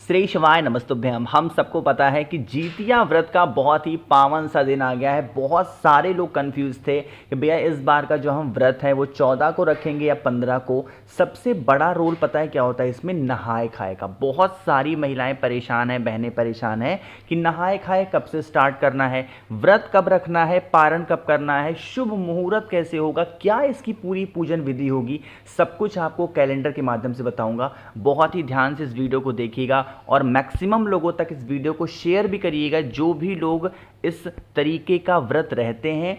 श्री शिवाय नमस्तुभ्यम। हम सबको पता है कि जीतिया व्रत का बहुत ही पावन सा दिन आ गया है। बहुत सारे लोग कंफ्यूज थे कि भैया इस बार का जो हम व्रत है वो 14 को रखेंगे या 15 को। सबसे बड़ा रोल पता है क्या होता है इसमें? नहाए खाए का। बहुत सारी महिलाएं परेशान हैं, बहनें परेशान हैं कि नहाए खाए कब से स्टार्ट करना है, व्रत कब रखना है, पारण कब करना है, शुभ मुहूर्त कैसे होगा, क्या इसकी पूरी पूजन विधि होगी। सब कुछ आपको कैलेंडर के माध्यम से बताऊंगा। बहुत ही ध्यान से इस वीडियो को देखिएगा और मैक्सिमम लोगों तक इस वीडियो को शेयर भी करिएगा। जो भी लोग इस तरीके का व्रत रहते हैं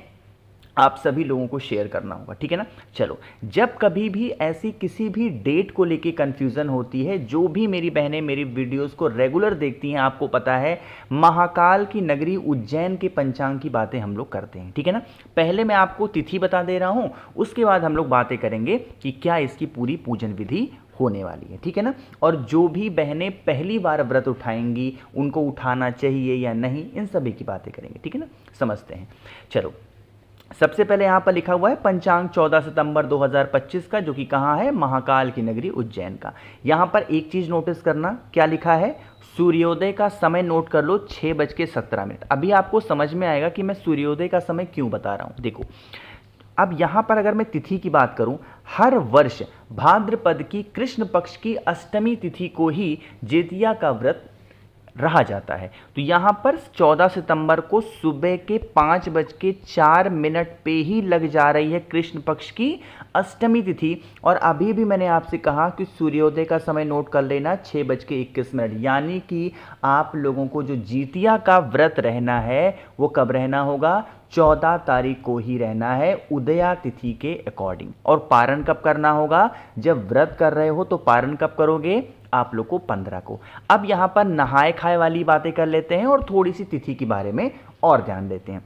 आप सभी लोगों को शेयर करना होगा, ठीक है ना। चलो, जब कभी भी ऐसी किसी भी डेट को लेके कंफ्यूजन होती है, जो भी मेरी बहनें मेरी वीडियोस को रेगुलर देखती हैं आपको पता है महाकाल की नगरी उज्जैन के पंचांग की बातें हम लोग करते हैं, ठीक है ना। पहले मैं आपको तिथि बता दे रहा हूं, उसके बाद हम लोग बातें करेंगे कि क्या इसकी पूरी पूजन विधि होने वाली है, ठीक है ना। और जो भी बहनें पहली बार व्रत उठाएंगी उनको उठाना चाहिए या नहीं, इन सभी की बातें करेंगे, ठीक है ना। समझते हैं। चलो, सबसे पहले यहां पर लिखा हुआ है पंचांग 14 सितंबर 2025 का, जो कि कहां है? महाकाल की नगरी उज्जैन का। यहां पर एक चीज नोटिस करना, क्या लिखा है? सूर्योदय का समय नोट कर लो, 6:17। अभी आपको समझ में आएगा कि मैं सूर्योदय का समय क्यों बता रहा हूं। देखो, अब यहां पर अगर मैं तिथि की बात करूं, हर वर्ष भाद्रपद की कृष्ण पक्ष की अष्टमी तिथि को ही जितिया का व्रत रहा जाता है। तो यहां पर 14 सितंबर को सुबह के 5:04 पे ही लग जा रही है कृष्ण पक्ष की अष्टमी तिथि। और अभी भी मैंने आपसे कहा कि सूर्योदय का समय नोट कर लेना, 6:21। यानी कि आप लोगों को जो जितिया का व्रत रहना है वो कब रहना होगा? 14 तारीख को ही रहना है, उदया तिथि के अकॉर्डिंग। और पारण कब करना होगा? जब व्रत कर रहे हो तो पारण कब करोगे आप लोग को? 15 को। अब यहां पर नहाए खाए वाली बातें कर लेते हैं और थोड़ी सी तिथि के बारे में और ध्यान देते हैं।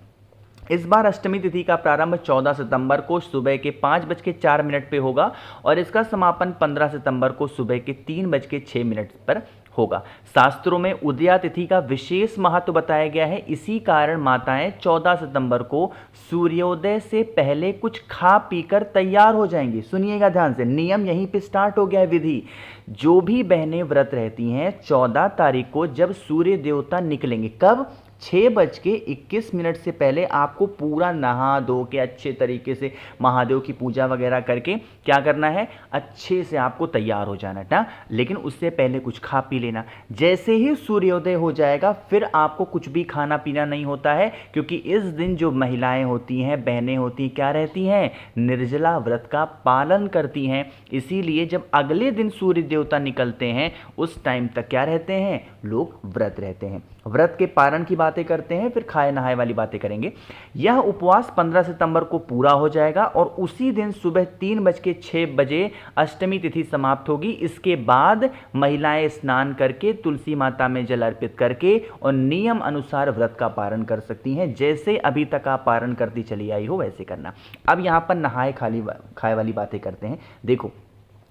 इस बार अष्टमी तिथि का प्रारंभ 14 सितंबर को सुबह के 5:04 पे होगा और इसका समापन 15 सितंबर को सुबह के 3:06 पर होगा। शास्त्रों में उदया तिथि का विशेष महत्व बताया गया है। इसी कारण माताएं 14 सितंबर को सूर्योदय से पहले कुछ खा पीकर तैयार हो जाएंगी। सुनिएगा ध्यान से, नियम यहीं पे स्टार्ट हो गया है विधि। जो भी बहनें व्रत रहती हैं 14 तारीख को जब सूर्य देवता निकलेंगे, कब? 6:21 से पहले आपको पूरा नहा धो के अच्छे तरीके से महादेव की पूजा वगैरह करके क्या करना है? अच्छे से आपको तैयार हो जाना है। लेकिन उससे पहले कुछ खा पी लेना। जैसे ही सूर्योदय हो जाएगा फिर आपको कुछ भी खाना पीना नहीं होता है, क्योंकि इस दिन जो महिलाएं होती हैं, बहनें होती हैं, क्या रहती हैं? निर्जला व्रत का पालन करती हैं। इसीलिए जब अगले दिन सूर्य देवता निकलते हैं उस टाइम तक क्या रहते हैं? लोग व्रत रहते हैं। व्रत के पारण की बातें करते हैं, फिर खाए नहाए वाली बातें करेंगे। यह उपवास 15 सितंबर को पूरा हो जाएगा और उसी दिन सुबह 3:06 अष्टमी तिथि समाप्त होगी। इसके बाद महिलाएं स्नान करके तुलसी माता में जल अर्पित करके और नियम अनुसार व्रत का पारण कर सकती हैं। जैसे अभी तक आप पारण करती चली आई हो वैसे करना। अब यहां पर नहाए खाए वाली बातें करते हैं।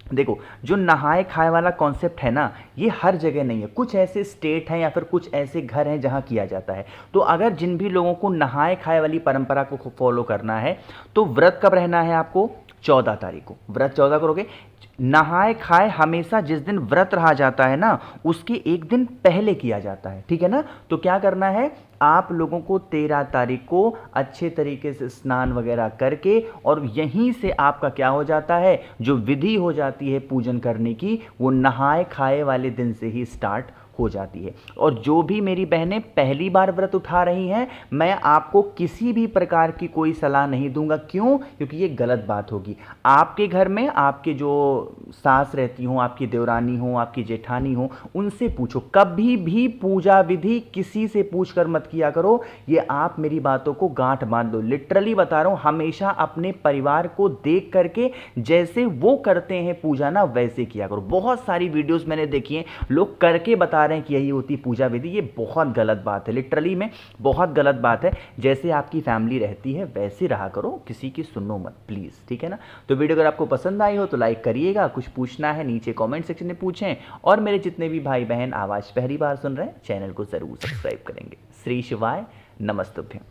देखो, जो नहाए खाए वाला कॉन्सेप्ट है ना, ये हर जगह नहीं है। कुछ ऐसे स्टेट हैं या फिर कुछ ऐसे घर हैं जहां किया जाता है। तो अगर जिन भी लोगों को नहाए खाए वाली परंपरा को फॉलो करना है तो व्रत कब रहना है आपको? 14 तारीख को। व्रत 14 करोगे। नहाए खाए हमेशा जिस दिन व्रत रहा जाता है ना, उसके एक दिन पहले किया जाता है, ठीक है ना। तो क्या करना है आप लोगों को? 13 तारीख को अच्छे तरीके से स्नान वगैरह करके और यहीं से आपका क्या हो जाता है? जो विधि हो जाती है पूजन करने की, वो नहाए खाए वाले दिन से ही स्टार्ट हो जाती है। और जो भी मेरी बहनें पहली बार व्रत उठा रही हैं, मैं आपको किसी भी प्रकार की कोई सलाह नहीं दूंगा। क्यों? क्योंकि ये गलत बात होगी। आपके घर में आपके जो सास रहती हो, आपकी देवरानी हो, आपकी जेठानी हो, उनसे पूछो। कभी भी पूजा विधि किसी से पूछ कर मत किया करो। ये आप मेरी बातों को गांठ बांध लो। लिटरली बता रहा हूं, हमेशा अपने परिवार को देख करके जैसे वो करते हैं पूजा ना, वैसे किया करो। बहुत सारी वीडियोस मैंने देखी हैं, लोग करके बता रहे हैं कि यही होती पूजा विधि। ये बहुत गलत बात है, लिटरली में बहुत गलत बात है। जैसे आपकी फैमिली रहती है वैसे रहा करो, किसी की सुनो मत प्लीज, ठीक है ना। तो वीडियो अगर आपको पसंद आई हो तो लाइक करिएगा। कुछ पूछना है नीचे कमेंट सेक्शन में पूछें। और मेरे जितने भी भाई बहन आवाज पहली बार सुन रहे हैं, चैनल को जरूर सब्सक्राइब करेंगे। श्री शिवाय नमस्तुभ्यं।